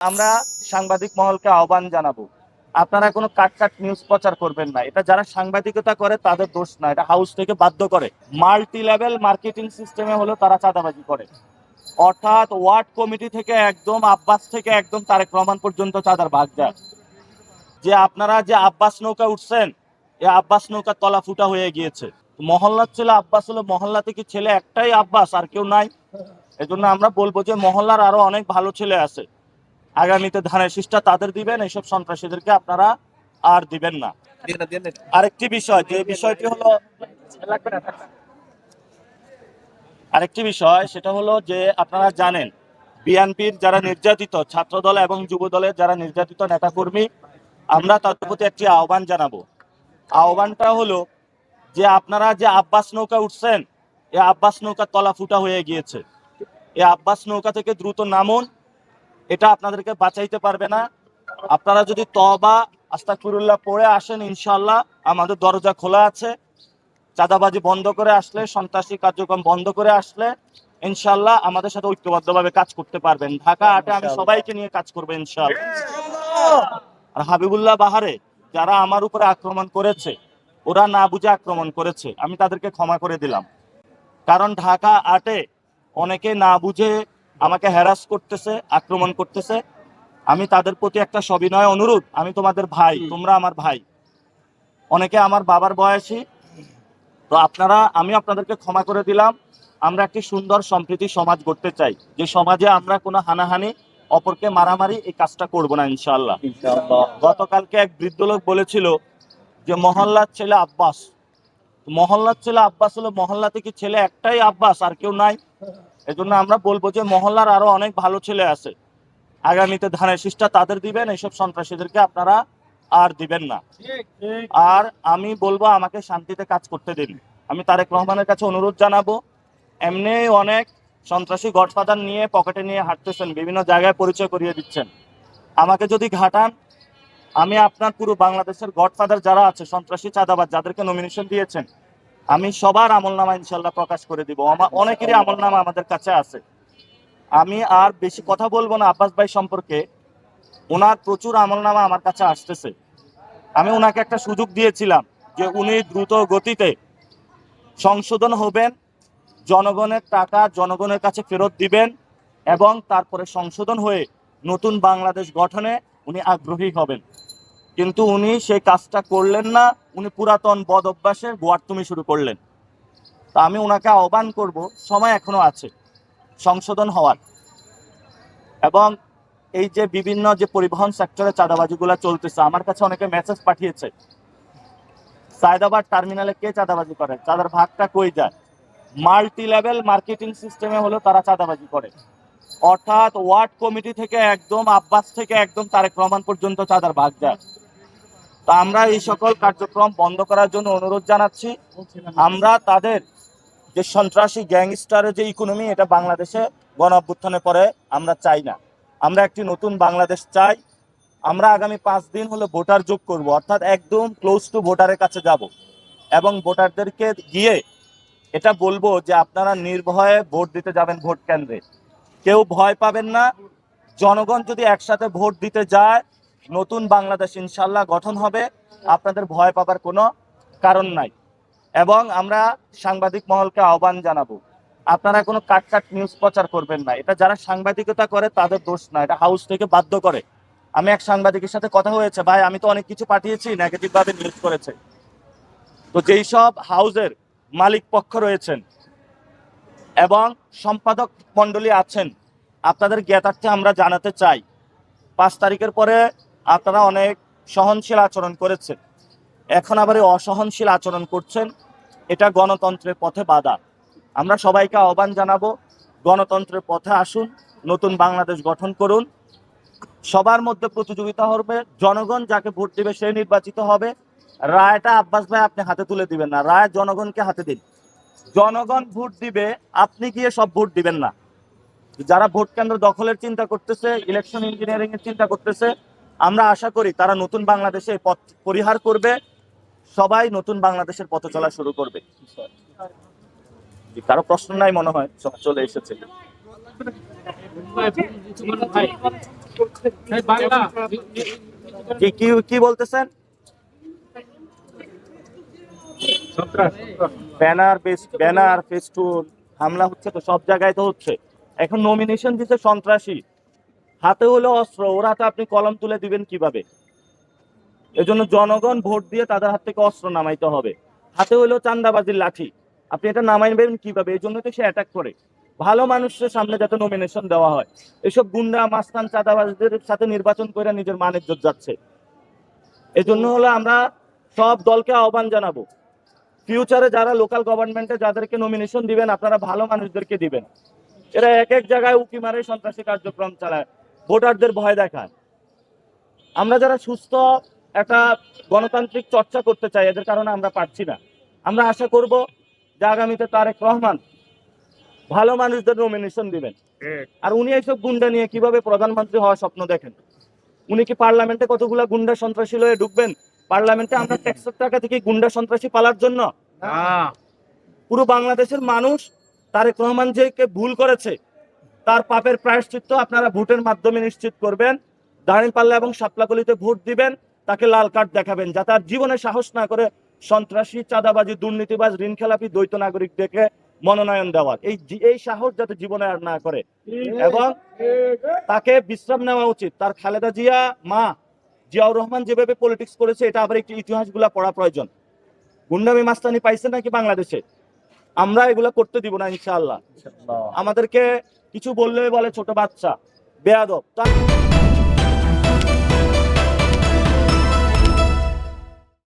আমরা সাংবাদিক মহলকে আহ্বান জানাবো, আপনারা কোনো কাট নিউজ প্রচার করবেন না। এটা যারা সাংবাদিকতা করে তাদের দোষ না, এটা হাউস থেকে বাধ্য করে। মাল্টি লেভেল মার্কেটিং সিস্টেমে হলো তারা চাঁদাবাজি করে, অর্থাৎ ওয়ার্ড কমিটি থেকে একদম আব্বাস থেকে একদম তারেক রহমান পর্যন্ত চাঁদার ভাগ যায়। যে আপনারা যে আব্বাস নৌকা উঠছেন, এই আব্বাস নৌকার তলা ফুটা হয়ে গিয়েছে। মহল্লার ছেলে আব্বাস হলো, মহল্লা থেকে ছেলে একটাই আব্বাস, আর কেউ নাই। এজন্য আমরা বলবো যে মহল্লার আরো অনেক ভালো ছেলে আছে, আগামীতে ধানের শীষটা তাদের দিবেন, এইসব সন্ত্রাসীদেরকে আপনারা আর দিবেন না। আরেকটি বিষয়, যে বিষয়টি হলো আরেকটি বিষয় সেটা হলো যে আপনারা জানেন বিএনপির যারা নির্যাতিত ছাত্রদল এবং যুব দলের যারা নির্যাতিত নেতাকর্মী, আমরা তাদের প্রতি একটি আহ্বান জানাবো। আহ্বানটা হলো যে আপনারা যে আব্বাস নৌকা উঠছেন, এই আব্বাস নৌকার তলা ফুটা হয়ে গিয়েছে। এই আব্বাস নৌকা থেকে দ্রুত নামুন, এটা আপনাদেরকে বাঁচাইতে পারবে না। আপনারা যদি তওবা আস্তাগফিরুল্লাহ পড়ে আসেন, ইনশাআল্লাহ আমাদের দরজা খোলা আছে। চাঁদাবাজি বন্ধ করে আসলে, সন্ত্রাসী কার্যক্রম বন্ধ করে আসলে ইনশাআল্লাহ আমাদের সাথে ঐক্যবদ্ধভাবে কাজ করতে পারবেন। ঢাকা 8-এ আমি সবাইকে নিয়ে কাজ করবো ইনশাআল্লাহ। আর হাবিবুল্লাহ বাহারে যারা আমার উপরে আক্রমণ করেছে, ওরা না বুঝে আক্রমণ করেছে, আমি তাদেরকে ক্ষমা করে দিলাম। কারণ ঢাকা 8-এ অনেকে না বুঝে আমাকে হ্যারাস করতেছে, আক্রমণ করতেছে। আমি তাদের প্রতি একটা সবিনয় অনুরোধ, আমি তোমাদের ভাই, তোমরা আমার ভাই, অনেকে আমার বাবার বয়সী, তো আমি আপনাদেরকে ক্ষমা করে দিলাম। আমরা একটি সুন্দর সম্প্রীতি সমাজ গড়তে চাই, যে সমাজে আমরা কোনো হানাহানি, অপরকে মারামারি, এই কাজটা করব না ইনশাআল্লাহ। গতকালকে এক বৃদ্ধ লোক বলেছিল যে মহল্লার ছেলে আব্বাস। মহল্লার ছেলে আব্বাস হলো, মহল্লা থেকে ছেলে একটাই আব্বাস, আর কেউ নাই। এজন্য আমরা বলবো যে মহল্লার আরো অনেক ভালো ছেলে আছে, আগামীতে ধানের শীষটা তাদের দিবেন, এইসব সন্ত্রাসীদেরকে আপনারা আর দিবেন না। আর আমি বলবো আমাকে শান্তিতে কাজ করতে দিন। আমি তারেক রহমানের কাছে অনুরোধ জানাবো, এমনি অনেক সন্ত্রাসী গডফাদার নিয়ে পকেটে নিয়ে হাঁটতেছেন, বিভিন্ন জায়গায় পরিচয় করিয়ে দিচ্ছেন। আমাকে যদি ঘাটান, আমি আপনার পুরো বাংলাদেশের গডফাদার যারা আছে, সন্ত্রাসী চাঁদাবাজ যাদেরকে নমিনেশন দিয়েছেন, আমি সবার আমলনামা ইনশাল্লাহ প্রকাশ করে দিব। অনেকেরই আমলনামা আমাদের কাছে আছে। আমি আর বেশি কথা বলবো না আব্বাস ভাই সম্পর্কে, ওনার প্রচুর আমলনামা আমার কাছে আসতেছে। আমি ওনাকে একটা সুযোগ দিয়েছিলাম যে উনি দ্রুত গতিতে সংশোধন হবেন, জনগণের টাকা জনগণের কাছে ফেরত দিবেন, এবং তারপরে সংশোধন হয়ে নতুন বাংলাদেশ গঠনে উনি আগ্রহী হবেন। কিন্তু উনি সেই কাজটা করলেন না, উনি পুরাতন বদ অভ্যাসের গোয়ার্তুমি শুরু করলেন। তা আমি ওনাকে আহ্বান করব, সময় এখনো আছে সংশোধন হওয়ার। এবং এই যে বিভিন্ন যে পরিবহন সেক্টরে চাঁদাবাজিগুলো চলতেছে, আমার কাছে অনেকে মেসেজ পাঠিয়েছে, সায়দাবাদ টার্মিনালে কে চাঁদাবাজি করে, চাঁদার ভাগটা কই যায়। মাল্টি লেভেল মার্কেটিং সিস্টেমে হলো তারা চাঁদাবাজি করে, অর্থাৎ ওয়ার্ড কমিটি থেকে একদম আব্বাস থেকে একদম তারেক রহমান পর্যন্ত চাঁদার ভাগ যায়। তা আমরা এই সকল কার্যক্রম বন্ধ করার জন্য অনুরোধ জানাচ্ছি। আমরা তাদের যে সন্ত্রাসী গ্যাংস্টারের যে ইকোনমি, এটা বাংলাদেশে গণ অভ্যুত্থানের পরে আমরা চাই না। আমরা একটি নতুন বাংলাদেশ চাই। আমরা আগামী 5 দিন হলো ভোটার যোগ করব, অর্থাৎ একদম ক্লোজ টু ভোটারের কাছে যাব এবং ভোটারদেরকে গিয়ে এটা বলবো যে আপনারা নির্ভয়ে ভোট দিতে যাবেন ভোট কেন্দ্রে, কেউ ভয় পাবেন না। জনগণ যদি একসাথে ভোট দিতে যায়, নতুন বাংলাদেশ ইনশাল্লাহ গঠন হবে, আপনাদের ভয় পাবার কোনো কারণ নাই। এবং আমরা সাংবাদিক মহলকে আহ্বান জানাবো, আপনারা কোনো কাট নিউজ প্রচার করবেন না। এটা যারা সাংবাদিকতা করে তাদের দোষ না, এটা হাউস থেকে বাধ্য করে। আমি এক সাংবাদিকের সাথে কথা হয়েছে, ভাই আমি তো অনেক কিছু পাঠিয়েছি, নেগেটিভ ভাবে নিউজ করেছে। তো যেই সব হাউসের মালিক পক্ষ রয়েছেন এবং সম্পাদক মন্ডলী আছেন, আপনাদের জ্ঞাতার্থে আমরা জানাতে চাই, 5 তারিখের পরে আপনারা অনেক সহনশীল আচরণ করেছেন, এখন আবার এই অসহনশীল আচরণ করছেন। এটা গণতন্ত্রের পথে বাধা। আমরা সবাইকে আহ্বান জানাবো, গণতন্ত্রের পথে আসুন, নতুন বাংলাদেশ গঠন করুন। সবার মধ্যে প্রতিযোগিতা হবে, জনগণ যাকে ভোট দিবে সে নির্বাচিত হবে। রায়টা আব্বাস ভাই আপনি হাতে তুলে দিবেন না, রায় জনগণকে হাতে দিন। জনগণ ভোট দিবে, আপনি গিয়ে সব ভোট দিবেন না। যারা ভোট কেন্দ্র দখলের চিন্তা করতেছে, ইলেকশন ইঞ্জিনিয়ারিং এর চিন্তা করতেছে, আমরা আশা করি তারা নতুন বাংলাদেশে পথ পরিহার করবে, সবাই নতুন বাংলাদেশের পথ চলা শুরু করবে। কারো প্রশ্ন নাই মনে হয়, সব চলে এসেছে। কি কি কি বলতেছেন? ব্যানার ফেস্টুন হামলা হচ্ছে, তো সব জায়গায় তো হচ্ছে। এখন নমিনেশন দিতে সন্ত্রাসী, হাতে হলো অস্ত্র, ওরা তো আপনি কলম তুলে দিবেন কিভাবে? এজন্য জনগণ ভোট দিয়ে তাদের হাত থেকে অস্ত্র নামাইতে হবে। হাতে হলো চান্দাবাজির লাঠি, আপনি এটা নামাইবেন কিভাবে? এই জন্য তো সে অ্যাটাক করে। ভালো মানুষের সামনে যাতে নমিনেশন দেওয়া হয়, এসব গুন্ডা মাস্তান চাঁদাবাজদের সাথে নির্বাচন করে নিজের মান ইজ্জত যাচ্ছে। এজন্য হলো আমরা সব দলকে আহ্বান জানাবো, ফিউচারে যারা লোকাল গভর্নমেন্টে যাদেরকে নমিনেশন দিবেন আপনারা ভালো মানুষদেরকে দিবেন। এরা এক এক জায়গায় উকি মারে সন্ত্রাসী কার্যক্রম চালায়, ভোটারদের ভয় দেখায়। আমরা যারা সুস্থ একটা গণতান্ত্রিক চর্চা করতে চাই, এদের কারণে আমরা পারছি না। আমরা আশা করব যে আগামীতে তারেক রহমান ভালো মানুষদের নমিনেশন দিবেন। আর উনি এইসব গুন্ডা নিয়ে কিভাবে প্রধানমন্ত্রী হওয়ার স্বপ্ন দেখেন? উনি কি পার্লামেন্টে কতগুলা গুন্ডা সন্ত্রাসী লয়ে ঢুকবেন? পার্লামেন্টে আমরা ট্যাক্সের টাকা থেকে গুন্ডা সন্ত্রাসী পালার জন্য? পুরো বাংলাদেশের মানুষ তারেক রহমান যে ভুল করেছে তার পাপের প্রায়শ্চিত্ত আপনারা ভোটের মাধ্যমে নিশ্চিত করবেন। দাঁড়িপাল্লা এবং শাপলাকলিতে ভোট দিবেন, তাকে লাল কার্ড দেখাবেন, যাতে আর জীবনে সাহস না করে সন্ত্রাসী, চাঁদাবাজি, দুর্নীতিবাজ, ঋণ খেলাপি, দ্বৈত নাগরিক দেখে মনোনয়ন দেওয়ার এই সাহস যাতে জীবনে আর না করে। এবং তাকে বিশ্রাম নেওয়া উচিত। তার খালেদা জিয়া মা জিয়াউর রহমান যেভাবে পলিটিক্স করেছে, এটা আবার একটু ইতিহাসগুলা পড়া প্রয়োজন। গুন্ডামি মাস্তানি পাইছে নাকি বাংলাদেশে? আমরা এগুলা করতে দিব না ইনশাআল্লাহ। আমাদেরকে কিছু বললে বলে ছোট বাচ্চা, বেয়াদব।